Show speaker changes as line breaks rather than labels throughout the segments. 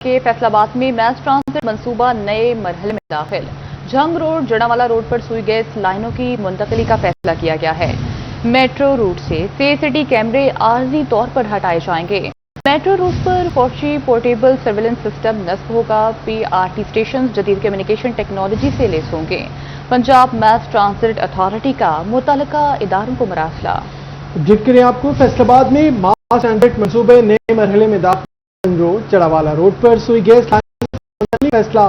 के फैसलाबाद में mess transit मंसूबा नए मरहले में दाखिल। जंग रोड जड़ावाला रोड पर सुई गैस लाइनों की मुंतकली का फैसला किया गया है। मेट्रो रूट से सीसीटी कैमरे आर्जी तौर पर हटाए जाएंगे। मेट्रो रूट पर 4G पोर्टेबल सर्विलेंस सिस्टम नस्ब होगा। PRT स्टेशन जदीद कम्युनिकेशन टेक्नोलॉजी से लेस होंगे। पंजाब मैस ट्रांसिट अथॉरिटी का मुतल्लिका इदारों को मरासला।
अपडेट करें आपको, फैसलाबाद में मास ट्रांसिट मंसूबे नए मरहले में दाखिल। रोड चढ़ावाला रोड पर सुई गैस फैसला।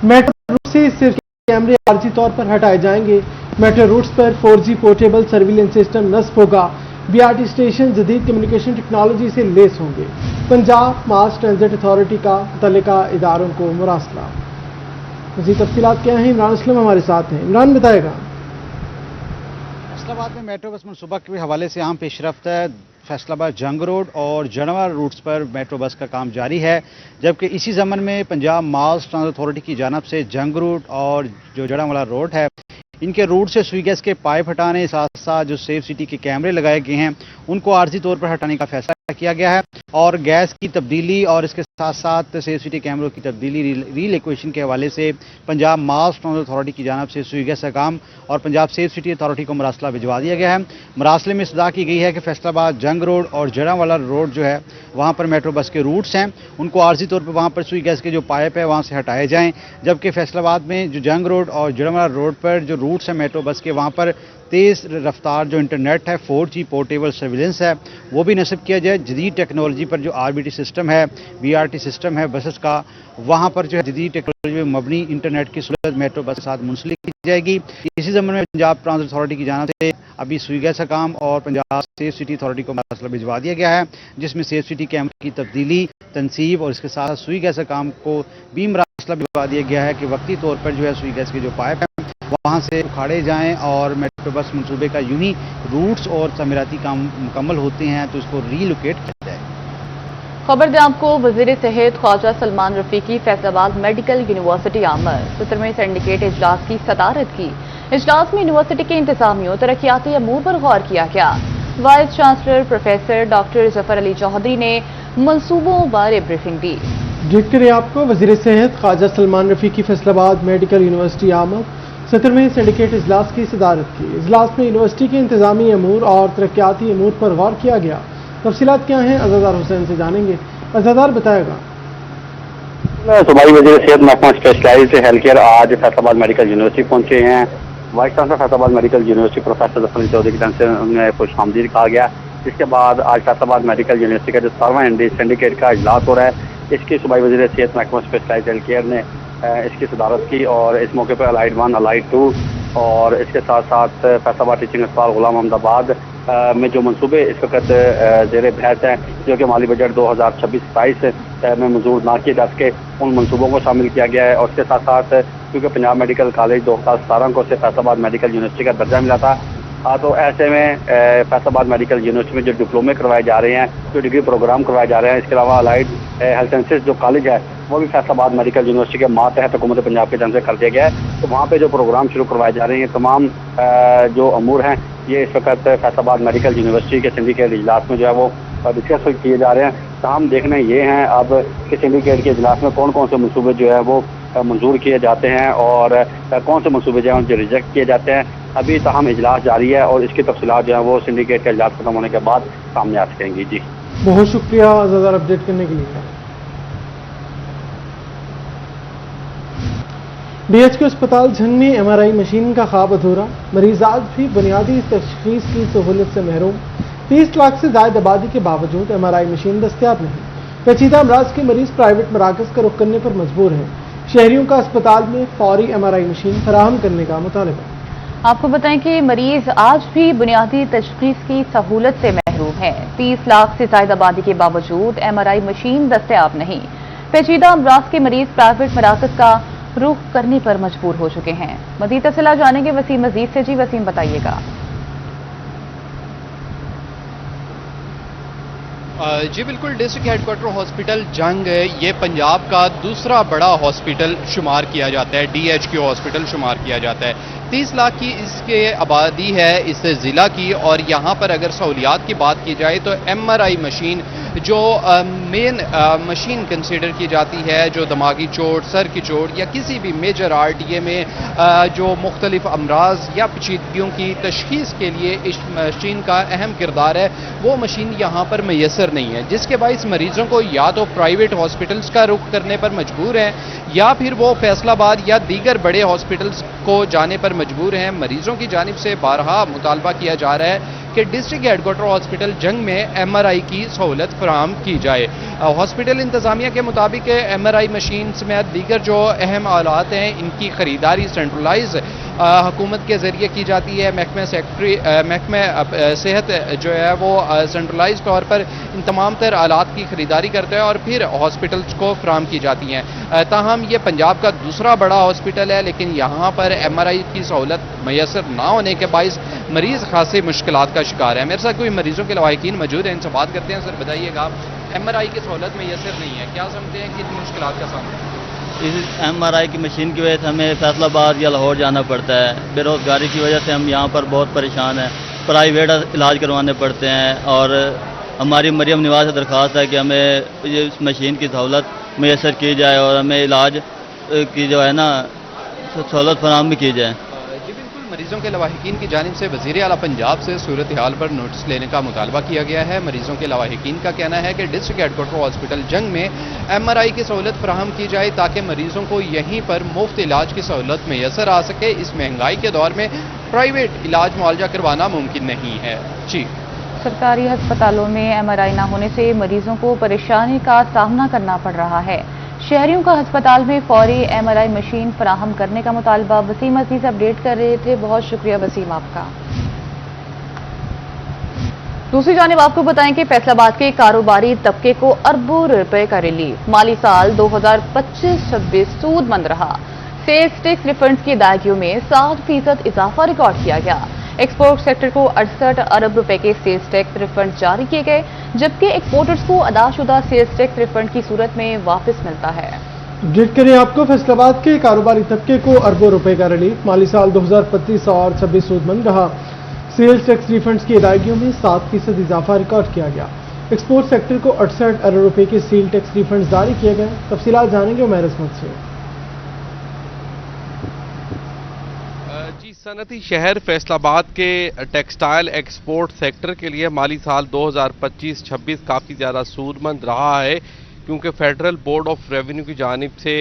मेट्रो रूट से सिर्फ कैमरे आर्जी तौर पर हटाए जाएंगे। मेट्रो रूट्स पर 4G पोर्टेबल सर्विलेंस सिस्टम नस्ब होगा। BRT स्टेशन जदीद कम्युनिकेशन टेक्नोलॉजी से लेस होंगे। पंजाब मास ट्रांसिट अथॉरिटी का मुतल्लिका इदारों को मुरासला। मज़ीद तफसीलात क्या हैं, इमरान असलम हमारे साथ हैं। इमरान बताएगा।
फैसलाबाद में मेट्रो बस मनसूबा के हवाले से अहम पेशरफ्त है। फैसलाबाद जंग रोड और जड़ावाला रूट्स पर मेट्रो बस का काम जारी है, जबकि इसी ज़मन में पंजाब मास ट्रांसिट अथॉरिटी की जानब से जंग रूट और जो जड़ावाला रोड है इनके रूट से सुई गैस के पाइप हटाने साथ साथ जो सेफ सिटी के कैमरे लगाए गए हैं उनको आर्जी तौर पर हटाने का फैसला किया गया है। और गैस की तब्दीली और इसके साथ साथ सेफ सिटी कैमरों की तब्दीली रीलोकेशन के हवाले से पंजाब मास ट्रांसिट अथॉरिटी की जानब से सुई गैस का काम और पंजाब सेफ सिटी अथॉरिटी को मरासला भिजवा दिया गया है। मरासले में इस्तदा की गई है कि फैसलाबाद जंग रोड और जड़ावाला रोड जो है वहाँ पर मेट्रो बस के रूट्स हैं उनको आर्जी तौर पर वहाँ पर सुई गैस के जो पाइप है वहाँ से हटाए जाएँ, जबकि फैसलाबाद में जो जंग रोड और जड़ावाला रोड पर जो रूट्स हैं मेट्रो बस के वहाँ पर तेज़ रफ्तार जो इंटरनेट है 4G पोर्टेबल सर्विलेंस है वो भी नस्ब किया जाए। जदीद टेक्नोलॉजी पर जो RBT सिस्टम है, BRT सिस्टम है बसेस का, वहाँ पर जो है जदीद टेक्नोलॉजी में मबनी इंटरनेट की सहूलत मेट्रो बस के साथ मुंसलिक की जाएगी। इसी ज़मन में पंजाब ट्रांसिट अथॉरिटी की जानब से अभी सुई गैस का काम और पंजाब सेफ सिटी अथॉरिटी को मसला भिजवा दिया गया है, जिसमें सेफ सिटी कैमरे की तब्दीली तनसीब और इसके साथ सुई गैस का काम को भी मसला भिजवा दिया गया है कि वक्ती तौर पर जो है सुई गैस के जो पाइप है वहाँ से उखाड़े जाएं और मेट्रो बस मंसूबे का यूं ही रूट्स और तमीराती काम मुकम्मल होते हैं तो इसको रीलोकेट किया जाए।
खबर दें आपको, वज़ीर सेहत ख्वाजा सलमान रफीकी फैसलाबाद मेडिकल यूनिवर्सिटी आमद 17वें सिंडिकेट इजलास की सदारत की। इजलास में यूनिवर्सिटी के इंतजामियों तरक्याती अमूर पर गौर किया गया। Vice chancellor professor doctor Zafar Ali Chaudhry ने मनसूबों बारे ब्रीफिंग दी।
अपडेट करें आपको, वज़ीर सेहत ख्वाजा सलमान रफीकी फैसलाबाद मेडिकल यूनिवर्सिटी आमद 17वें सिंडिकेट इजलास की सदारत की। इजलास में यूनिवर्सिटी के इंतजामी अमूर और तरक्याती अमूर पर गौर किया गया। तफसीलात क्या हैं, अज़ादार हुसैन से जानेंगे। अज़ादार बताएगा।
सूबाई वज़ीर सेहत महकमा स्पेशलाइज्ड हेल्थ केयर आज फैसलाबाद मेडिकल यूनिवर्सिटी पहुंचे हैं। Vice chancellor Faisalabad medical university professor Zafar Ali Chaudhry की तरफ से उन्हें खुशामदीद कहा गया। इसके बाद आज फैसलाबाद मेडिकल यूनिवर्सिटी का जो 17वां सिंडिकेट का इजलास हो रहा है इसकी सूबाई वज़ीर सेहत महकमा स्पेशलाइज्ड हेल्थ केयर ने इसकी सदारत की और इस मौके पर अलाइड 1 अलाइड 2 और इसके साथ साथ फैसलाबाद टीचिंग अस्पताल गुलाम अहमदाबाद में जो मंसूबे इस वक्त ज़ेर बहस हैं जो कि माली बजट 2026-27 में मंजूर ना किए जा सके उन मंसूबों को शामिल किया गया है। और इसके साथ साथ क्योंकि पंजाब मेडिकल कॉलेज 2017 को से फैसलाबाद मेडिकल यूनिवर्सिटी का दर्जा मिला था, तो ऐसे में फैसलाबाद मेडिकल यूनिवर्सिटी में जो डिप्लोमे करवाए जा रहे हैं, जो डिग्री प्रोग्राम करवाए जा रहे हैं, इसके अलावा अलाइड हेल्थ साइंसेज जो कॉलेज है वो भी फैसलाबाद मेडिकल यूनिवर्सिटी के मातहत हुकूमत पंजाब के तरफ से कर दिया गया है। तो वहाँ पे जो प्रोग्राम शुरू करवाए जा रहे हैं तमाम जो अमूर हैं ये इस वक्त फैसलाबाद मेडिकल यूनिवर्सिटी के सिंडिकेट इजलास में जो है वो डिस्कस किए जा रहे हैं। तो हम देखने ये हैं अब कि सिंडिकेट के इजलास में कौन कौन से मनसूबे जो है वो मंजूर किए जाते हैं और कौन से मनसूबे जो हैं जो रिजेक्ट किए जाते हैं। अभी तमाम इजलास जारी है और इसकी तफसीलात जो है वो सिंडिकेट का इजलास खत्म होने के बाद सामने आ सकेंगी। जी
बहुत शुक्रिया अज़ादार अपडेट करने के लिए। BHQ अस्पताल झंग में MRI मशीन का ख्वाब अधूरा। मरीज आज भी बुनियादी तशखीस की सहूलत से महरूम। 30 लाख से ज्यादा आबादी के बावजूद MRI मशीन दस्तियाब नहीं। पेचीदा अमराज के मरीज प्राइवेट मराकज का रुख करने पर मजबूर हैं। शहरियों का अस्पताल में फौरी MRI मशीन फराहम करने का मुतालबा।
आपको बताएं कि मरीज आज भी बुनियादी तशखीस की सहूलत से महरूम है। 30 लाख से ज्यादा आबादी के बावजूद MRI मशीन दस्तियाब नहीं। पेचीदा अमराज के मरीज प्राइवेट मराकज का रुख करने पर मजबूर हो चुके हैं। मजीद तफसीला जानेंगे वसीम मजीद से। जी वसीम बताइएगा।
जी बिल्कुल, डिस्ट्रिक्ट हेडक्वार्टर हॉस्पिटल जंग ये पंजाब का दूसरा बड़ा हॉस्पिटल शुमार किया जाता है, DHQ हॉस्पिटल शुमार किया जाता है। 30 लाख की इसके आबादी है इस ज़िला की और यहाँ पर अगर सहूलियात की बात की जाए तो MRI मशीन جو مین مشین کنسیڈر کی جاتی ہے، جو دماغی چوٹ، سر کی چوٹ یا کسی بھی میجر RTA میں جو مختلف امراض یا پیچیدگیوں کی تشخیص کے لیے اس مشین کا اہم کردار ہے، وہ مشین یہاں پر میسر نہیں ہے، جس کے باعث مریضوں کو یا تو پرائیویٹ ہاسپٹلز کا رخ کرنے پر مجبور ہیں یا پھر وہ فیصل آباد یا دیگر بڑے ہاسپٹلز کو جانے پر مجبور ہیں۔ مریضوں کی جانب سے بارہا مطالبہ کیا جا رہا ہے کہ ڈسٹرکٹ ہیڈ کوارٹر ہاسپٹل جنگ میں MRI کی سہولت فراہم کی جائے۔ ہاسپٹل انتظامیہ کے مطابق MRI مشین سمیت دیگر جو اہم آلات ہیں، ان کی خریداری سینٹرلائز حکومت کے ذریعے کی جاتی ہے۔ محکمہ صحت جو ہے وہ سینٹرلائز طور پر ان تمام تر آلات کی خریداری کرتا ہے اور پھر ہاسپٹلز کو فراہم کی جاتی ہیں۔ تاہم یہ پنجاب کا دوسرا بڑا ہاسپٹل ہے، لیکن یہاں پر MRI کی سہولت میسر نہ ہونے کے باعث مریض خاصی مشکلات کا شکار ہے۔ میرے ساتھ کوئی مریضوں کے لواحقین موجود ہیں، ان سے بات کرتے ہیں۔ سر بتائیے گا، MRI کی سہولت میسر نہیں ہے، کیا سمجھتے ہیں کتنی مشکلات کا سامنا ہے؟
اس MRI کی مشین کی وجہ سے ہمیں فیصل آباد یا لاہور جانا پڑتا ہے۔ بے روزگاری کی وجہ سے ہم یہاں پر بہت پریشان ہیں، پرائیویٹ علاج کروانے پڑتے ہیں، اور ہماری مریم نواز سے درخواست ہے کہ ہمیں اس مشین کی سہولت میسر کی جائے اور ہمیں علاج کی جو ہے نا سہولت فراہم بھی کی جائے۔
جی بالکل، مریضوں کے لواحقین کی جانب سے وزیر اعلیٰ پنجاب سے صورتحال پر نوٹس لینے کا مطالبہ کیا گیا ہے۔ مریضوں کے لواحقین کا کہنا ہے کہ ڈسٹرکٹ ہیڈ کوارٹر ہاسپٹل جنگ میں MRI کی سہولت فراہم کی جائے تاکہ مریضوں کو یہیں پر مفت علاج کی سہولت میسر آ سکے۔ اس مہنگائی کے دور میں پرائیویٹ علاج معالجہ کروانا ممکن نہیں ہے۔ جی،
سرکاری ہسپتالوں میں MRI نہ ہونے سے مریضوں کو پریشانی کا سامنا کرنا پڑ رہا ہے۔ شہریوں کا ہسپتال میں فوری MRI مشین فراہم کرنے کا مطالبہ۔ وسیم عزیز اپڈیٹ کر رہے تھے، بہت شکریہ وسیم آپ کا۔ دوسری جانب آپ کو بتائیں کہ فیصل آباد کے کاروباری طبقے کو اربوں روپے کا ریلیف۔ مالی سال 2025-26 سود مند رہا۔ سیلز ٹیکس ریفنڈز کی ادائیگیوں میں 60% اضافہ ریکارڈ کیا گیا۔ ایکسپورٹ سیکٹر کو 68 ارب روپے کے سیلز ٹیکس ریفنڈ جاری کیے گئے، جبکہ ایکسپورٹرز کو ادا شدہ سیلز ٹیکس ریفنڈ کی صورت میں واپس ملتا ہے۔
اپڈیٹ کریں آپ کو، فیصل آباد کے کاروباری طبقے کو اربوں روپے کا ریلیف۔ مالی سال 2025 اور 26 سود مند رہا۔ سیلز ٹیکس ریفنڈز کی ادائیگیوں میں 7% اضافہ ریکارڈ کیا گیا۔ ایکسپورٹ سیکٹر کو 68 ارب روپے کے سیل ٹیکس ریفنڈز جاری کیے گئے۔ تفصیلات جانیں گے عمیر عصمت سے۔
جی، صنعتی شہر فیصل آباد کے ٹیکسٹائل ایکسپورٹ سیکٹر کے لیے مالی سال 2025-26 کافی زیادہ سود مند رہا ہے، کیونکہ فیڈرل بورڈ آف ریونیو کی جانب سے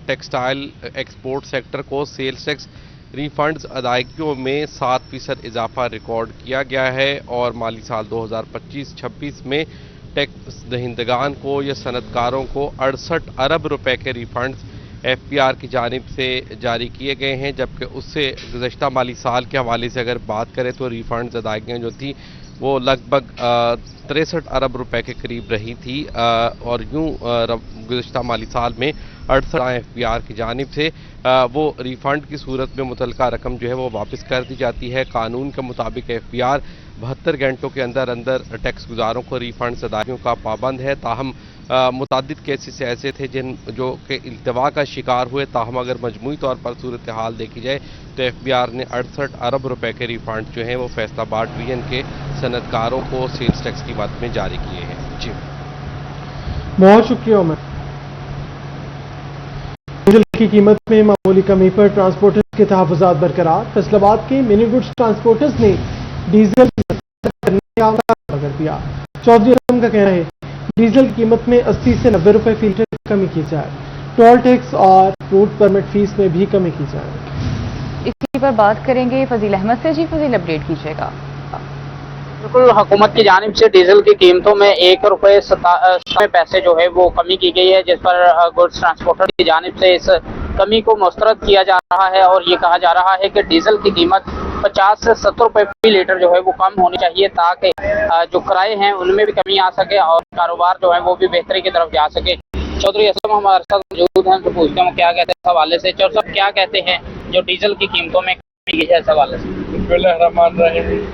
ٹیکسٹائل ایکسپورٹ سیکٹر کو سیلز ٹیکس ریفنڈز ادائیگیوں میں 7% اضافہ ریکارڈ کیا گیا ہے، اور مالی سال 2025-26 میں ٹیکس دہندگان کو یا صنعت کاروں کو 68 ارب روپے کے ریفنڈز FPR کی جانب سے جاری کیے گئے ہیں، جبکہ اس سے گزشتہ مالی سال کے حوالے سے اگر بات کریں تو ریفنڈز ادائیگیاں جو تھی وہ لگ بھگ 63 ارب روپے کے قریب رہی تھی، اور یوں گزشتہ مالی سال میں 68 FPR کی جانب سے وہ ریفنڈ کی صورت میں متعلقہ رقم جو ہے وہ واپس کر دی جاتی ہے۔ قانون کے مطابق FPR 72 گھنٹوں کے اندر اندر ٹیکس گزاروں کو ریفنڈز ادائیگیوں کا پابند ہے۔ تاہم متعدد کیسز ایسے تھے جو کہ التوا کا شکار ہوئے، تاہم اگر مجموعی طور پر صورتحال دیکھی جائے تو FPR نے 68 ارب روپے کے ریفنڈ جو ہیں وہ فیصل آباد ڈویژن کے صنعت کاروں کو سیلز ٹیکس کی مد میں جاری کیے ہیں۔ جی،
بہت شکریہ عمر۔ ڈیزل کی قیمت میں معمولی کمی پر ٹرانسپورٹرز کے تحفظات برقرار۔ فیصل آباد کے منی گڈز ٹرانسپورٹرز نے ڈیزل کرنے کا فیصلہ کر دیا۔ چودھری اعظم کا کہنا ہے ڈیزل کی قیمت میں 80 سے 90 روپے فی لیٹر کمی کی جائے، ٹول ٹیکس اور روٹ پرمٹ فیس میں بھی کمی کی جائے۔
اسی پر بات کریں گے فضیل احمد سے۔ جی فضیل، اپڈیٹ کیجیے گا۔
بالکل، حکومت کی جانب سے ڈیزل کی قیمتوں میں 1 روپے 97 پیسے جو ہے وہ کمی کی گئی ہے، جس پر گڈز ٹرانسپورٹر کی جانب سے اس کمی کو مسترد کیا جا رہا ہے، اور یہ کہا جا رہا ہے کہ ڈیزل کی قیمت 50 سے 70 روپے فی لیٹر جو ہے وہ کم ہونی چاہیے، تاکہ جو کرائے ہیں ان میں بھی کمی آ سکے اور کاروبار جو ہے وہ بھی بہتری کی طرف جا سکے۔ چودھری اسلم ہمارے ساتھ موجود ہیں، تو پوچھتے ہیں کیا کہتے ہیں اس حوالے سے۔ چودھری صاحب کیا کہتے ہیں جو ڈیزل کی قیمتوں میں کمی کی ہے اس حوالے سے؟
بسم اللہ الرحمن الرحیم۔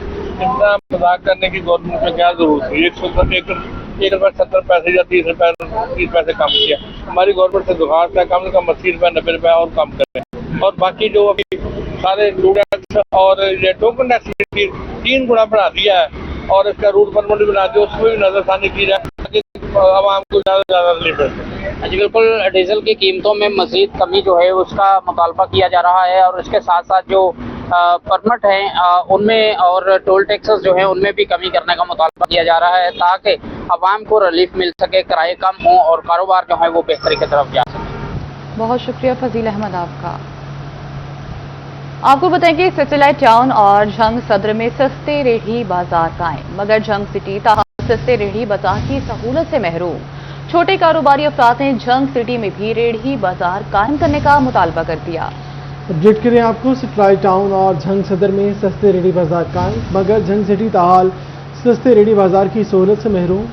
اتنا مذاق کرنے کی گورنمنٹ میں کیا ضرورت ہے؟ 1 روپے 70 پیسے یا 30 پیسے کم کیا۔ ہماری گورنمنٹ سے درخواست ہے کم سے کم 80 روپے 90 روپے اور کم کریں، اور باقی جو ابھی سارے ٹیکس اور یہ ٹوکن ٹیکس 3 گنا بڑھا دیا ہے، اور اس کا روٹ پرمٹ بنا دیا، اس میں بھی نظر ثانی کی جائے ताकि आवाम को ज़्यादा से ज़्यादा रिलीफ मिल सके।
जी बिल्कुल, डीजल की कीमतों में मजीद कमी जो है उसका मुतालबा किया जा रहा है और इसके साथ साथ जो परमिट हैं उनमें और टोल टैक्सेस जो हैं उनमें भी कमी करने का मुतालबा किया जा रहा है ताकि आवाम को रिलीफ मिल सके, किराए कम हों और कारोबार जो है वो बेहतरी की तरफ जा सके।
बहुत शुक्रिया फजील अहमद आपका। आपको बताएं कि सैटेलाइट टाउन और झंग सदर में सस्ते रेहड़ी बाजार कायम, मगर झंग सिटी ताहम सस्ते रेहड़ी बाजार की सहूलत से महरूम। छोटे कारोबारी अफराद ने झंग सिटी में भी रेहड़ी बाजार कायम करने का मुतालबा कर दिया।
अपडेट करें आपको, सैटेलाइट टाउन और झंग सदर में सस्ते रेहड़ी बाजार कायम, मगर झंग सिटी ताहाल सस्ते रेहड़ी बाजार की सहूलत से महरूम।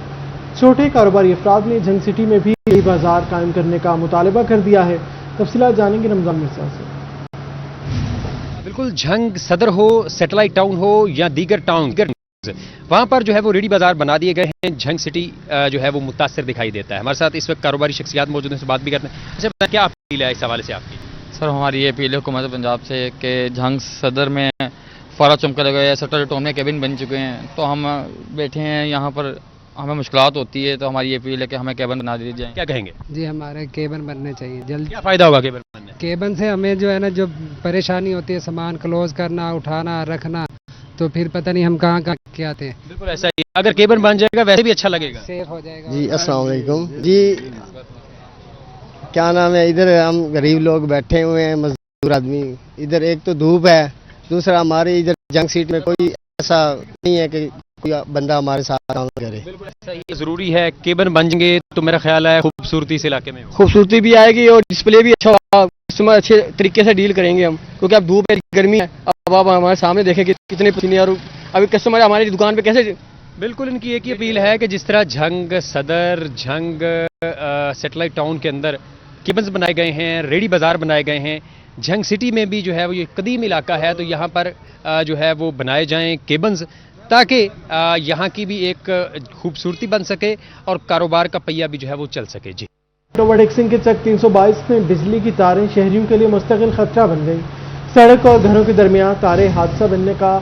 छोटे कारोबारी अफराद ने झंग सिटी में भी रेहड़ी बाजार कायम करने का मुतालबा कर दिया है। तफसीलात जानेंगे रमजान मिर्जा से।
बिल्कुल, झंग सदर हो, सैटेलाइट टाउन हो या दीगर टाउन, वहाँ पर जो है वो रेहड़ी बाजार बना दिए गए हैं। झंग सिटी जो है वो मुतासर दिखाई देता है। हमारे साथ इस वक्त कारोबारी शख्सियात मौजूद हैं, बात भी करते हैं। अच्छा बताएं, क्या अपील है इस हवाले से आपकी?
सर, हमारी ये अपील है हुकूमत पंजाब से कि झंग सदर में फारा चमका लगा है, सैटेलाइट टाउन में केबिन बन चुके हैं, तो हम बैठे हैं यहाँ पर, हमें मुश्किलात होती है, तो हमारी ये अपील है कि हमें केबिन बना दी जाए।
क्या कहेंगे?
जी, हमारे केबिन बनने चाहिए जल्द।
क्या फायदा होगा केबिन बनने?
केबिन से हमें जो है ना, जो परेशानी होती है सामान क्लोज करना, उठाना, रखना, तो फिर पता नहीं हम कहाँ कहाँ के आते हैं।
बिल्कुल ऐसा ही, अगर केबिन बन जाएगा वैसे भी अच्छा लगेगा,
सेफ हो जाएगा।
जी अस्सलाम वालेकुम जी, क्या नाम है, इधर हम गरीब लोग बैठे हुए हैं, मजदूर आदमी। इधर एक तो धूप है, दूसरा हमारे इधर जंग सीट में कोई ऐसा नहीं है कि कोई बंदा हमारे साथ काम करे।
बिल्कुल ऐसा ही जरूरी है। केबिन बन जाएंगे तो मेरा ख्याल है खूबसूरती इस इलाके में
खूबसूरती भी आएगी और डिस्प्ले भी अच्छा होगा, कस्टमर अच्छे तरीके से डील करेंगे हम, क्योंकि अब धूप है, गर्मी है। अब आप हमारे सामने देखें कि कितने पसीने, और अभी कस्टमर हमारी दुकान पे कैसे।
बिल्कुल, इनकी एक ही अपील है कि जिस तरह झंग सदर, झंग सैटेलाइट टाउन के अंदर केबिन्स बनाए गए हैं, रेहड़ी बाजार बनाए गए हैं, झंग सिटी में भी जो है वो ये कदीम इलाका है, तो यहाँ पर जो है वो बनाए जाएं केबिन्स, ताकि यहाँ की भी एक खूबसूरती बन सके और कारोबार का पहिया भी जो है वो चल सके। जी,
ओवरटेक्सिंग के चक 322 में बिजली की तारें शहरियों के लिए मुस्तकिल खतरा बन गई। सड़क और घरों के दरमियान तारें हादसा बनने का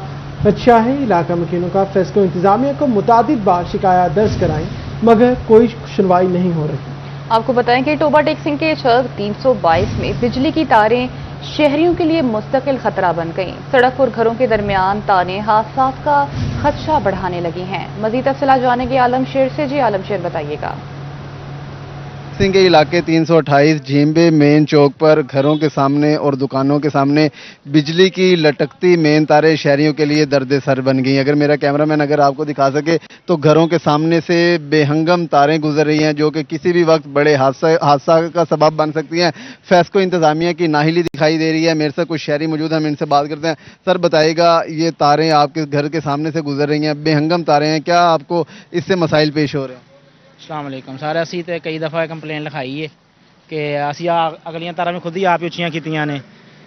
खदशा है। इलाका मकीनों का फेस्को इंतजामिया को मुतादिद बार शिकायत दर्ज कराई, मगर कोई सुनवाई नहीं हो रही।
आपको बताएं कि टोबा टेक्सिंग के छत 322 में बिजली की तारें शहरियों के लिए मुस्तकिल खतरा बन गईं। सड़क और घरों के दरमियान तारें हादसात का खदशा बढ़ाने लगी हैं। मजीद तफसीलात जानेंगे आलमशेर से। जी आलमशेर, बताइएगा।
सिंह के इलाके 328 झींबे मेन चौक पर घरों के सामने और दुकानों के सामने बिजली की लटकती मेन तारें शहरियों के लिए दर्द सर बन गई। अगर मेरा कैमरामैन अगर आपको दिखा सके तो घरों के सामने से बेहंगम तारें गुजर रही हैं, जो कि किसी भी वक्त बड़े हादसा का सबब बन सकती हैं। फेस्को इंतजामिया की नाहिली दिखाई दे रही है। मेरे से कुछ शहरी मौजूद हैं, हम इनसे बात करते हैं। सर बताइएगा, ये तारें आपके घर के सामने से गुजर रही हैं, बेहंगम तारें हैं, क्या आपको इससे मसाइल पेश हो रहे हैं?
अस्सलाम वालेकुम सर, ਅਸੀਂ ਤੇ ਕਈ ਦਫਾ ਕੰਪਲੇਨ ਲਿਖਾਈ ਹੈ ਕਿ ਅਸੀਂ ਅਗਲੀਆਂ ਤਾਰਾਂ ਵੀ ਖੁਦ ਹੀ ਆਪ ਉੱਚੀਆਂ ਕੀਤੀਆਂ ਨੇ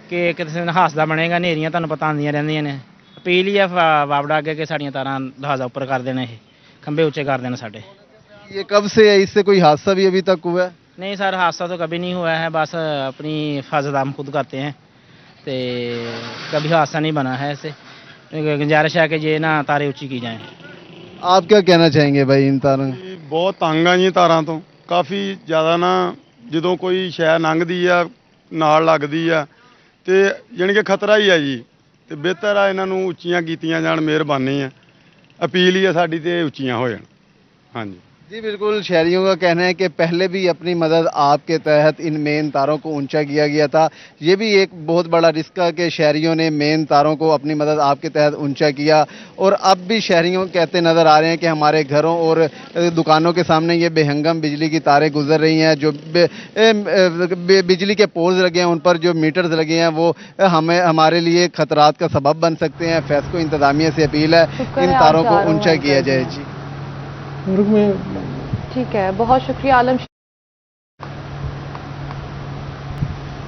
ਕਿ ਕਿਸੇ ਦਿਨ ਹਾਸਦਾ ਬਣੇਗਾ, ਹਨੇਰੀਆਂ ਤੁਹਾਨੂੰ ਪਤਾ ਆਉਂਦੀਆਂ ਰਹਿੰਦੀਆਂ ਨੇ। ਅਪੀਲ ਹੀ ਹੈ ਵਾਪੜਾ ਅੱਗੇ ਕਿ ਸਾਡੀਆਂ ਤਾਰਾਂ ਲਿਹਾਜ਼ਾ ਉੱਪਰ ਕਰ ਦੇਣ, ਇਹ ਖੰਭੇ ਉੱਚੇ कर देना साढ़े।
ये कब से है? इससे कोई हादसा भी अभी तक हुआ है?
नहीं सर, हादसा तो कभी नहीं हुआ है, बस अपनी हिफाजत हम खुद करते हैं, तो कभी हादसा नहीं बना है। इससे गुजारिश है कि ये ना तारे ऊंची की जाएं।
आप क्या कहना चाहेंगे भाई इन तारों?
ਬਹੁਤ ਤੰਗ ਆ ਜੀ ਤਾਰਾਂ ਤੋਂ, ਕਾਫੀ ਜ਼ਿਆਦਾ ਨਾ, ਜਦੋਂ ਕੋਈ ਸ਼ੈ ਲੰਘਦੀ ਆ ਨਾਲ ਲੱਗਦੀ ਆ ਤੇ ਜਾਣੀ ਕਿ ਖਤਰਾ ਹੀ ਆ ਜੀ, ਤੇ ਬਿਹਤਰ ਆ ਇਹਨਾਂ ਨੂੰ ਉੱਚੀਆਂ ਕੀਤੀਆਂ ਜਾਣ, ਮਿਹਰਬਾਨੀ ਆ, ਅਪੀਲ ਹੀ ਆ ਸਾਡੀ ਤੇ ਉੱਚੀਆਂ ਹੋ ਜਾਣ। ਹਾਂਜੀ
जी बिल्कुल, शहरियों का कहना है कि पहले भी अपनी मदद आपके तहत इन मेन तारों को ऊंचा किया गया था। ये भी एक बहुत बड़ा रिस्क है कि शहरियों ने मेन तारों को अपनी मदद आपके तहत ऊंचा किया, और अब भी शहरियों कहते नज़र आ रहे हैं कि हमारे घरों और दुकानों के सामने ये बेहंगम बिजली की तारें गुजर रही हैं। जो बिजली के पोल्स लगे हैं, उन पर जो मीटर्स लगे हैं, वो हमारे लिए खतरात का सबब बन सकते हैं। फेस्को इंतजामिया से अपील है इन तारों को ऊंचा किया जाए। जी
ठीक है, बहुत शुक्रिया आलम।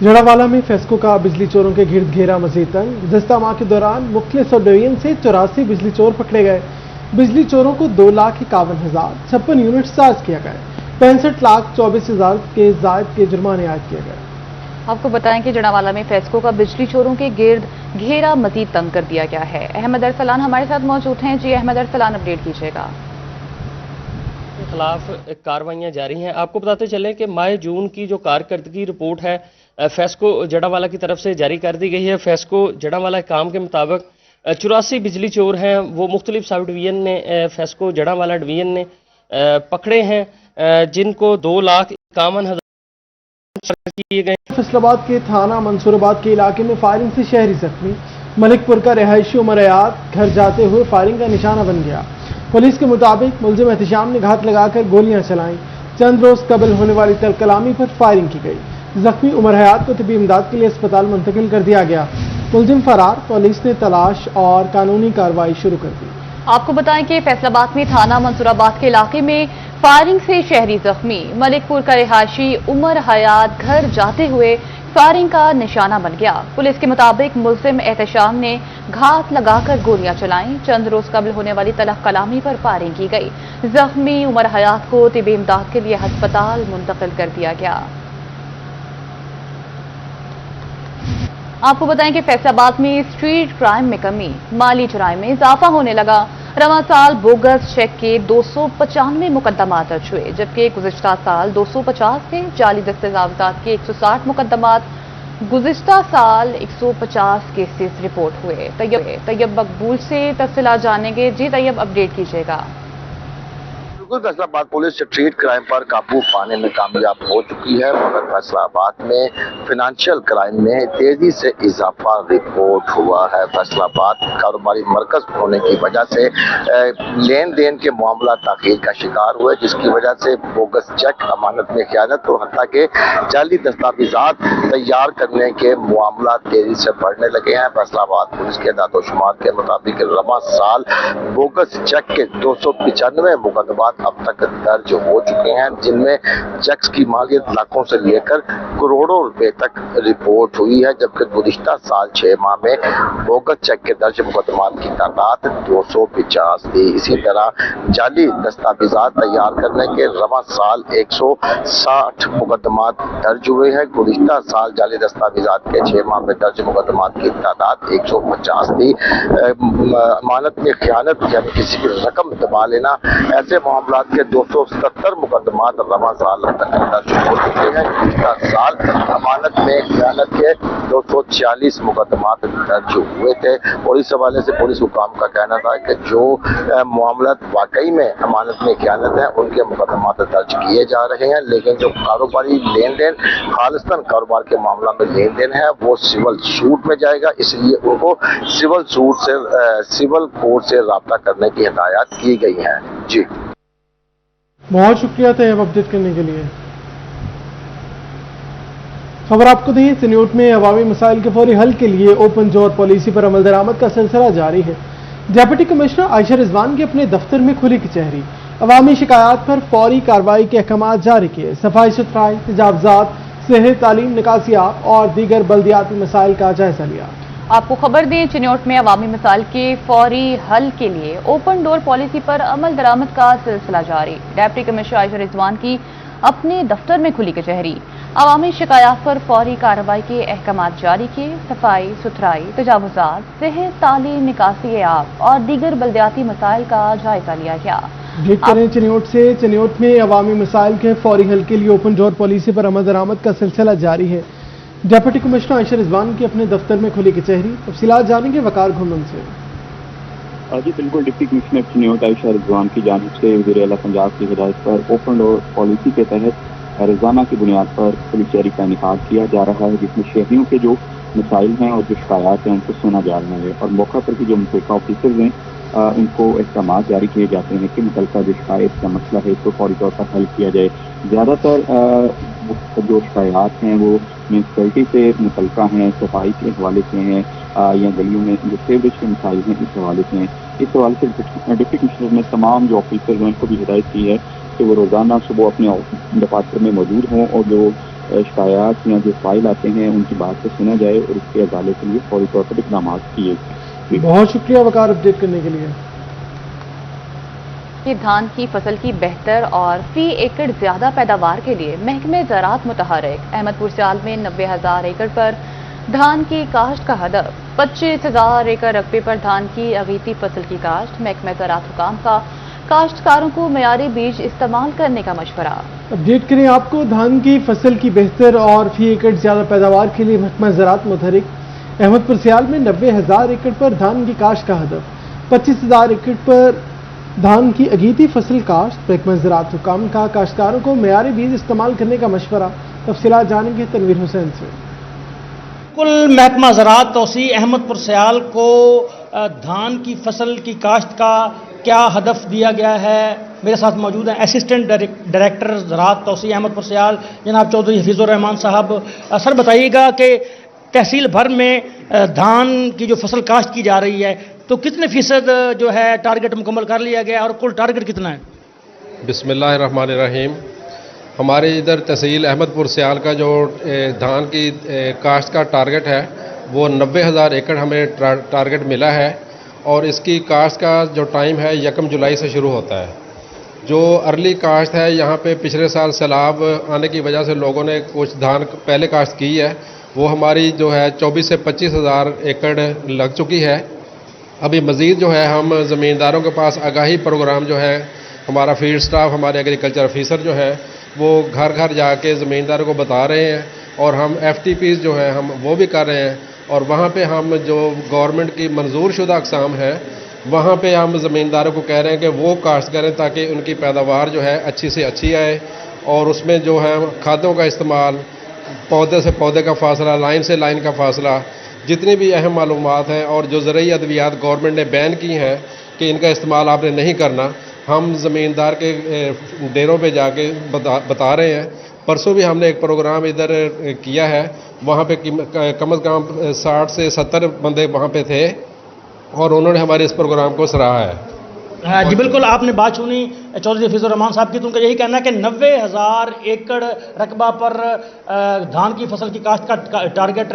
जड़ावाला में फेस्को का बिजली चोरों के गिर्द घेरा मजीद तंग। गुज़श्ता माह के दौरान मुख्तलिफ सब डिवीजन से 84 बिजली चोर पकड़े गए। बिजली चोरों को 2,51,056 यूनिट चार्ज किया गया। 65,24,000 के जायद के जुर्माने आयद किए गए।
आपको बताएं कि जड़ावाला में फेस्को का बिजली चोरों के गिर्द घेरा मजीद तंग कर दिया गया है। अहमद अरसलान हमारे साथ मौजूद हैं। जी अहमद अरसलान, अपडेट कीजिएगा।
के खिलाफ कार्रवाइयां जारी हैं। आपको बताते चलें कि माह जून की जो कारकर्दगी रिपोर्ट है फेस्को जड़ावाला की तरफ से जारी कर दी गई है। फेस्को जड़ावाला काम के मुताबिक 84 बिजली चोर हैं वो मुख्तलिफ सब डिवीजन ने फेस्को जड़ावाला डिवीजन ने पकड़े हैं, जिनको 2,51,000 किए गए।
फैसलाबाद के थाना मंसूराबाद के इलाके में फायरिंग से शहरी जख्मी। मलिकपुर का रिहायशी उमर हयात घर जाते हुए फायरिंग का निशाना बन गया। पुलिस के मुताबिक मुलजिम एहतिशाम ने घात लगाकर गोलियां चलाईं। चंद रोज कबल होने वाली तलकलामी पर फायरिंग की गई। जख्मी उमर हयात को तिब्बी इमदाद के लिए अस्पताल मुंतकिल कर दिया गया। मुलजिम फरार, पुलिस ने तलाश और कानूनी कार्रवाई शुरू कर दी।
आपको बताएं कि फैसलाबाद में थाना मंसूराबाद के इलाके में फायरिंग से शहरी जख्मी। मलिकपुर का रिहायशी उमर हयात घर जाते हुए फायरिंग का निशाना बन गया। पुलिस के मुताबिक मुलजिम एहतिशाम ने घात लगाकर गोलियां चलाईं। चंद रोज कबल होने वाली तलफ कलामी पर फायरिंग की गई। जख्मी उमर हयात को तिब्बी इमदाद के लिए अस्पताल मुंतकिल कर दिया गया। आपको बताएं कि फैसलाबाद में स्ट्रीट क्राइम में कमी, माली जराइम में इजाफा होने लगा। रवां साल बोगस चेक के 295 मुकदमात दर्ज हुए, जबकि गुज़िश्ता साल 250 थे। जाली दस्तावेज़ात के 160 मुकदमात, गुज़िश्ता साल 150 केसेस रिपोर्ट हुए। तैयब मकबूल से तफसीलात जानेंगे। जी तैयब, अपडेट कीजिएगा।
फैसलाबाद पुलिस स्ट्रीट क्राइम पर काबू पाने में कामयाब हो चुकी है, मगर फैसलाबाद में फाइनेंशियल क्राइम में तेजी से इजाफा रिपोर्ट हुआ है। फैसलाबाद कारोबारी मरकज होने की वजह से लेन देन के मामला ताखीर का शिकार हुए, जिसकी वजह से बोगस चेक, अमानत में खयानत और हत्ता के जाली दस्तावेजात तैयार करने के मामला तेजी से बढ़ने लगे हैं। फैसलाबाद पुलिस के दादोशुमार के मुताबिक रवां साल बोगस चेक के 295 मुकदमात अब तक दर्ज हो चुके हैं, जिनमें चेक्स की मालियत लाखों से लेकर करोड़ों रुपए तक रिपोर्ट हुई है, जबकि गुज़िश्ता साल 6 माह में बोगस चेक के दर्ज मुकदमात की तादाद 250 थी। इसी तरह जाली दस्तावेजात तैयार करने के रवां साल 160 मुकदमात दर्ज हुए हैं। गुज़िश्ता साल जाली दस्तावेजात के 6 माह में दर्ज मुकदमात की तादाद 150 थी। अमानत में खयानत यानी किसी की रकम दबा लेना, ऐसे मामला के 270 मुकदमात रवां साल अब तक दर्ज हो चुके हैं। गुज़िश्ता साल अमानत में खयानत के 246 मुकदमात दर्ज हुए थे। और इस हवाले से पुलिस हुकाम का कहना था कि जो मामला वाकई में अमानत में खयानत है उनके मुकदमात दर्ज किए जा रहे हैं, लेकिन जो कारोबारी लेन देन, खालिस्तान कारोबार के मामला में लेन देन है वो सिविल सूट में जाएगा, इसलिए उनको सिविल सूट से सिविल कोर्ट से राब्ता करने की हिदायत की गई है। जी
बहुत शुक्रिया तैयब अपडेट करने के लिए। खबर आपको दें, चिन्योट में अवामी मसाइल के फौरी हल के लिए ओपन डोर पॉलिसी पर अमल दरामद का सिलसिला जारी है। डिप्टी कमिश्नर आयशा रिजवान के अपने दफ्तर में खुली कचहरी। अवामी शिकायत पर फौरी कार्रवाई के अहकाम जारी किए। सफाई सुथराई, तजावजात, सेहत, तालीम, निकासियाब और दीगर बल्दियाती मसाइल का जायजा लिया।
आपको खबर दें, चिन्योट में अवामी मसाइल के फौरी हल के लिए ओपन डोर पॉलिसी पर अमल दरामद का सिलसिला जारी। डिप्टी कमिश्नर आयशा रिजवान की अपने दफ्तर में खुली कचहरी। अवामी शिकायत पर फौरी कार्रवाई के अहकाम जारी किए। सफाई सुथराई, तजावुजात, सेहत, तालीम, निकासी आब और दीगर बल्दियाती मसाइल का जायजा लिया गया।
ब्रेक करें चिन्योट से। चिन्योट में अवामी मसाइल के फौरी हल के लिए ओपन डोर पॉलिसी पर अमल दरामद का सिलसिला जारी है। डिप्टी कमिश्नर आयशा रिजवान की अपने दफ्तर में खुली कचहरी। तफसीलात जानेंगे वकार घुमन से।
जी बिल्कुल, डिप्टी कमिश्नर चिन्योट आयशा रिजवान की जानिब से वज़ीर आला पंजाब की हिदायत पर ओपन डोर पॉलिसी के तहत रोजाना की बुनियाद पर खुली कचहरी का इनेकाद किया जा रहा है, जिसमें शहरियों के जो मसाइल हैं और जो शिकायत हैं उनको सुना जा रहा है और मौका पर की जो मुतल्लिका ऑफिसर्स हैं उनको अहकाम जारी किए जाते हैं कि मुतल्लिका जो शिकायत का मसला है इसको फौरी तौर पर हल किया जाए। ज़्यादातर जो शिकायत हैं वो म्यूनसिपैलिटी से मुतल्लिका हैं, सफाई के हवाले से हैं या गलियों में जो सीवरेज के मसाइल हैं इस हवाले से हैं। इस हवाले से डिप्टी कमिश्नर ने तमाम जो ऑफिसर हैं उनको भी हिदायत की है कि वो रोज़ाना सुबह अपने दफातर में मौजूद हों और जो शिकायत या जो फाइल आते हैं उनकी बात को सुना जाए और उसके अदालत के लिए फौरी तौर पर इक़दाम किए।
बहुत शुक्रिया वकार अपडेट करने के लिए।
धान की फसल की बेहतर और फी एकड़ ज्यादा पैदावार के लिए महकमे ज़राअत मुतहर्रिक। अहमदपुर सियाल में 90,000 एकड़ पर धान की काश्त का हदफ। 25,000 एकड़ रकबे पर धान की अगीती फसल की काश्त। महकमे ज़राअत हुकाम का کاشتکاروں کو معیاری بیج استعمال کرنے کا مشورہ۔
اپڈیٹ کریں آپ کو دھان کی فصل کی بہتر اور فی ایکڑ زیادہ پیداوار کے لیے محکمہ زراعت متحرک۔ احمد پور سیال میں 90,000 ایکڑ پر دھان کی کاشت کا ہدف، 25,000 ایکڑ پر دھان کی اگیتی فصل کاشت۔ محکمہ زراعت حکام کا کاشتکاروں کو معیاری بیج استعمال کرنے کا مشورہ۔ تفصیلات جانیں گے تنویر حسین سے۔
کل محکمہ زراعت توسیع احمد پور سیال کو دھان کی فصل کی کاشت کا کیا ہدف دیا گیا ہے؟ میرے ساتھ موجود ہیں اسسٹنٹ ڈائریکٹر زراعت توسیع احمد پور سیال جناب چودھری حفیظ الرحمان صاحب۔ سر بتائیے گا کہ تحصیل بھر میں دھان کی جو فصل کاشت کی جا رہی ہے تو کتنے فیصد جو ہے ٹارگٹ مکمل کر لیا گیا اور کل ٹارگٹ کتنا ہے؟
بسم اللہ الرحمن الرحیم۔ ہمارے ادھر تحصیل احمد پور سیال کا جو دھان کی کاشت کا ٹارگٹ ہے وہ 90,000 ایکڑ ہمیں ٹارگٹ ملا ہے، اور اس کی کاشت کا جو ٹائم ہے 1 جولائی سے شروع ہوتا ہے۔ جو ارلی کاشت ہے یہاں پہ پچھلے سال سیلاب آنے کی وجہ سے لوگوں نے کچھ دھان پہلے کاشت کی ہے، وہ ہماری جو ہے 24 سے 25,000 ایکڑ لگ چکی ہے۔ ابھی مزید جو ہے ہم زمینداروں کے پاس آگاہی پروگرام جو ہے، ہمارا فیلڈ سٹاف، ہمارے ایگریکلچر آفیسر جو ہے وہ گھر گھر جا کے زمینداروں کو بتا رہے ہیں، اور ہم FTPs جو ہے ہم وہ بھی کر رہے ہیں، اور وہاں پہ ہم جو گورنمنٹ کی منظور شدہ اقسام ہے وہاں پہ ہم زمینداروں کو کہہ رہے ہیں کہ وہ کاشت کریں تاکہ ان کی پیداوار جو ہے اچھی سے اچھی آئے، اور اس میں جو ہے کھادوں کا استعمال، پودے سے پودے کا فاصلہ، لائن سے لائن کا فاصلہ، جتنی بھی اہم معلومات ہیں، اور جو زرعی ادویات گورنمنٹ نے بین کی ہیں کہ ان کا استعمال آپ نے نہیں کرنا، ہم زمیندار کے ڈیروں پہ جا کے بتا رہے ہیں۔ پرسوں بھی ہم نے ایک پروگرام ادھر کیا ہے، وہاں پہ کم از کم 60 سے 70 بندے وہاں پہ تھے، اور انہوں نے ہمارے اس پروگرام کو سراہا ہے۔
جی بالکل، آپ نے بات سنی چودھری حفیظ الرحمان صاحب کی، تو ان کا یہی کہنا ہے کہ 90,000 ایکڑ رقبہ پر دھان کی فصل کی کاشت کا ٹارگٹ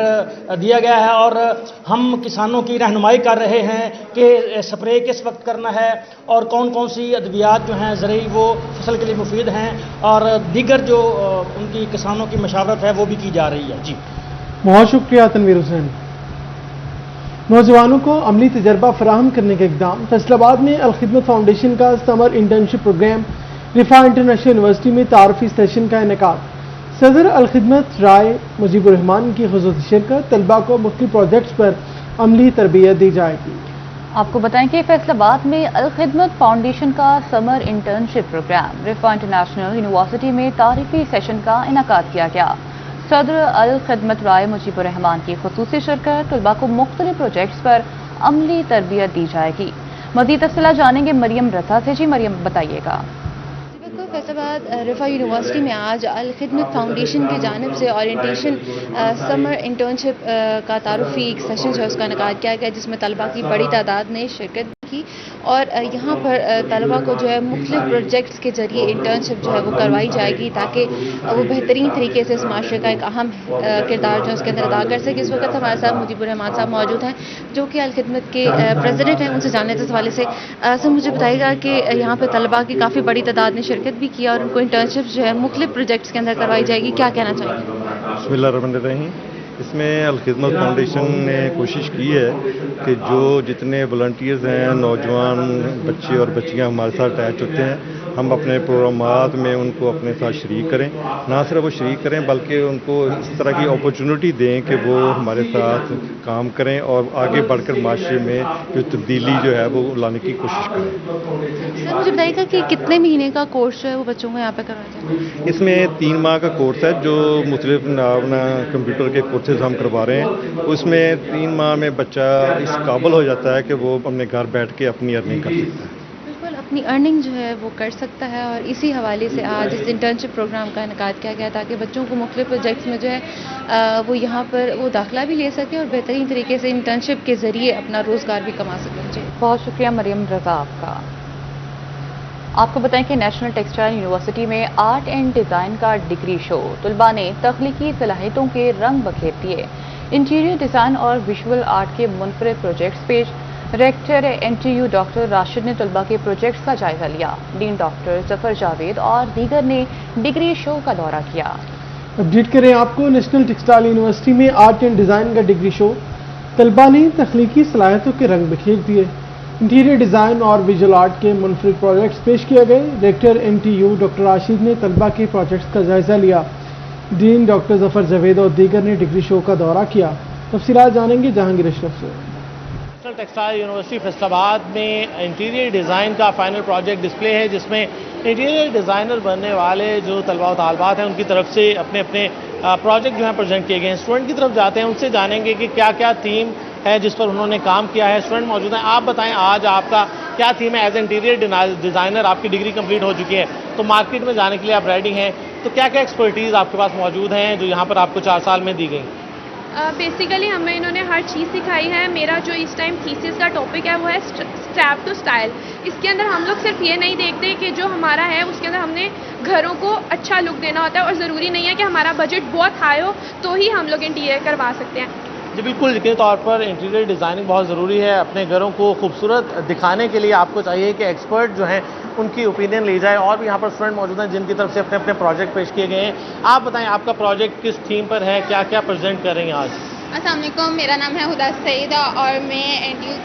دیا گیا ہے، اور ہم کسانوں کی رہنمائی کر رہے ہیں کہ سپرے کس وقت کرنا ہے اور کون کون سی ادویات جو ہیں زرعی وہ فصل کے لیے مفید ہیں، اور دیگر جو ان کی کسانوں کی مشاورت ہے وہ بھی کی جا رہی ہے۔ جی
بہت شکریہ تنویر حسین۔ نوجوانوں کو عملی تجربہ فراہم کرنے کے اقدام۔ فیصل آباد میں الخدمت فاؤنڈیشن کا سمر انٹرنشپ پروگرام رفا انٹرنیشنل یونیورسٹی میں تعارفی سیشن کا انعقاد۔ صدر الخدمت رائے مجیب الرحمان کی خصوصی شرکت۔ طلباء کو مختلف پروجیکٹس پر عملی تربیت دی جائے گی۔
آپ کو بتائیں کہ فیصل آباد میں الخدمت فاؤنڈیشن کا سمر انٹرنشپ پروگرام رفا انٹرنیشنل یونیورسٹی میں تعارفی سیشن کا انعقاد کیا گیا۔ صدر الخدمت رائے مجیب الرحمان کی خصوصی شرکت۔ طلباء کو مختلف پروجیکٹس پر عملی تربیت دی جائے گی۔ مزید تفصیلات جانیں گے مریم رضا سے۔ جی مریم بتائیے گا۔
فیصل آباد رفا یونیورسٹی میں آج الخدمت فاؤنڈیشن کی جانب سے اورینٹیشن سمر انٹرنشپ کا تعارفی ایک سیشن جو ہے اس کا انعقاد کیا گیا، جس میں طلباء کی بڑی تعداد نے شرکت کی، اور یہاں پر طلباء کو جو ہے مختلف پروجیکٹس کے ذریعے انٹرنشپ جو ہے وہ کروائی جائے گی تاکہ وہ بہترین طریقے سے اس معاشرے کا ایک اہم کردار جو ہے اس کے اندر ادا کر سکے۔ اس وقت ہمارے ساتھ مجیب الرحمان صاحب موجود ہیں جو کہ الخدمت کے پریزیڈنٹ ہیں، ان سے جاننے کے حوالے سے سر مجھے بتائیے گا کہ یہاں پہ طلباء کی کافی بڑی تعداد نے شرکت بھی کیا اور ان کو انٹرنشپ جو ہے مختلف پروجیکٹس کے اندر کروائی جائے گی، کیا کہنا چاہیں گے؟
بسم اللہ الرحمن الرحیم۔ اس میں الخدمت فاؤنڈیشن نے کوشش کی ہے کہ جو جتنے والنٹیئرز ہیں، نوجوان بچے اور بچیاں ہمارے ساتھ اٹیچ ہوتے ہیں، ہم اپنے پروگرامات میں ان کو اپنے ساتھ شریک کریں، نہ صرف وہ شریک کریں بلکہ ان کو اس طرح کی اپرچونٹی دیں کہ وہ ہمارے ساتھ کام کریں اور آگے بڑھ کر معاشرے میں جو تبدیلی جو ہے وہ لانے کی کوشش کریں۔
سر مجھے بتائیے گا کہ کتنے مہینے کا کورس جو ہے وہ بچوں کو یہاں پہ کروایا جائے گا؟
اس میں 3 ماہ کا کورس ہے جو مختلف اپنا کمپیوٹر کے کورسز ہم کروا رہے ہیں۔ اس میں 3 ماہ میں بچہ اس قابل ہو جاتا ہے کہ وہ اپنے گھر بیٹھ کے اپنی ارننگ کر سکتا ہے،
اپنی ارننگ جو ہے وہ کر سکتا ہے، اور اسی حوالے سے آج اس انٹرنشپ پروگرام کا انعقاد کیا گیا تاکہ بچوں کو مختلف پروجیکٹس میں جو ہے وہ یہاں پر وہ داخلہ بھی لے سکے اور بہترین طریقے سے انٹرنشپ کے ذریعے اپنا روزگار بھی کما سکیں۔ جی
بہت شکریہ مریم رضا آپ کا۔ آپ کو بتائیں کہ نیشنل ٹیکسٹائل یونیورسٹی میں آرٹ اینڈ ڈیزائن کا ڈگری شو۔ طلباء نے تخلیقی صلاحیتوں کے رنگ بکھیر دیے۔ انٹیریئر ڈیزائن اور ویژول آرٹ کے منفرد پروجیکٹس پیش۔ ریکٹر NTU ڈاکٹر راشد نے طلباء کے پروجیکٹس کا جائزہ لیا۔ ڈین ڈاکٹر ظفر جاوید اور دیگر نے ڈگری شو کا دورہ کیا۔
اپڈیٹ کریں آپ کو نیشنل ٹیکسٹائل یونیورسٹی میں آرٹ اینڈ ڈیزائن کا ڈگری شو۔ طلباء نے تخلیقی صلاحیتوں کے رنگ بکھیر دیے۔ इंटीरियर डिज़ाइन और विजुअल आर्ट के मुनफरिद प्रोजेक्ट्स पेश किए गए। डायरेक्टर NTU डॉक्टर राशिद ने तलबा के प्रोजेक्ट्स का जायजा लिया। डीन डॉक्टर जफर जावेद और दीगर ने डिग्री शो का दौरा किया। तफसीलात जानेंगे जहांगीर अशरफ से।
नेशनल टेक्सटाइल यूनिवर्सिटी फैसलाबाद में इंटीरियर डिज़ाइन का फाइनल प्रोजेक्ट डिस्प्ले है, जिसमें इंटीरियर डिज़ाइनर बनने वाले जो तलबा और तालबात हैं उनकी तरफ से अपने अपने प्रोजेक्ट जो हैं प्रेजेंट किए गए हैं। स्टूडेंट की तरफ जाते हैं, उनसे जानेंगे कि क्या क्या थीम है जिस पर उन्होंने काम किया है। स्टूडेंट मौजूद हैं, आप बताएं आज आपका क्या थीम है। एज इंटीरियर डिज़ाइनर आपकी डिग्री कंप्लीट हो चुकी है, तो मार्केट में जाने के लिए आप रेडी हैं, तो क्या क्या एक्सपर्टीज़ आपके पास मौजूद हैं जो यहाँ पर आपको 4 साल में दी गई?
बेसिकली हमें इन्होंने हर चीज़ सिखाई है। मेरा जो इस टाइम थीसिस का टॉपिक है वो है स्क्रैप टू स्टाइल। इसके अंदर हम लोग सिर्फ ये नहीं देखते कि जो हमारा है उसके अंदर हमने घरों को अच्छा लुक देना होता है, और ज़रूरी नहीं है कि हमारा बजट बहुत हाई हो तो ही हम लोग इंटीरियर करवा सकते हैं।
जी बिल्कुल, यकीनी तौर पर इंटीरियर डिज़ाइनिंग बहुत ज़रूरी है। अपने घरों को खूबसूरत दिखाने के लिए आपको चाहिए कि एक्सपर्ट जो हैं उनकी ओपिनियन ली जाए, और भी यहाँ पर स्टूडेंट मौजूद हैं जिनकी तरफ से अपने अपने प्रोजेक्ट पेश किए गए हैं। आप बताएं आपका प्रोजेक्ट किस थीम पर है, क्या क्या प्रेजेंट कर रही हैं आज?
अस्सलाम वालेकुम, मेरा नाम है हुदा सईदा और मैं NTU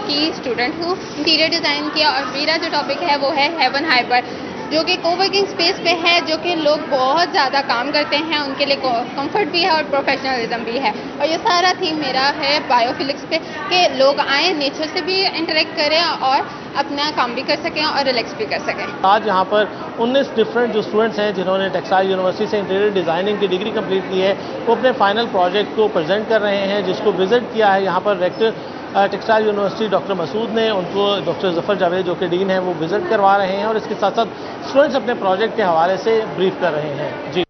की स्टूडेंट हूँ। इंटीरियर डिज़ाइन किया और मेरा जो टॉपिक है वो है हेवन हाइपर, जो कि कोवर्किंग स्पेस पे है, जो कि लोग बहुत ज़्यादा काम करते हैं, उनके लिए कंफर्ट भी है और प्रोफेशनलिज्म भी है। और ये सारा थीम मेरा है बायोफिलिक्स पे कि लोग आएँ, नेचर से भी इंटरेक्ट करें और अपना काम भी कर सकें और रिलैक्स भी कर सकें।
आज यहाँ पर 19 डिफरेंट जो स्टूडेंट्स हैं जिन्होंने टेक्सटाइल यूनिवर्सिटी से इंटीरियर डिज़ाइनिंग की डिग्री कंप्लीट की है, वो अपने फाइनल प्रोजेक्ट को प्रेजेंट कर रहे हैं, जिसको विजिट किया है यहाँ पर director textile university doctor Masood ने। उनको डॉक्टर जफर जावेद जो कि डीन हैं वो विजिट करवा रहे हैं, और इसके साथ साथ स्टूडेंट्स अपने प्रोजेक्ट के हवाले से ब्रीफ कर रहे हैं। जी।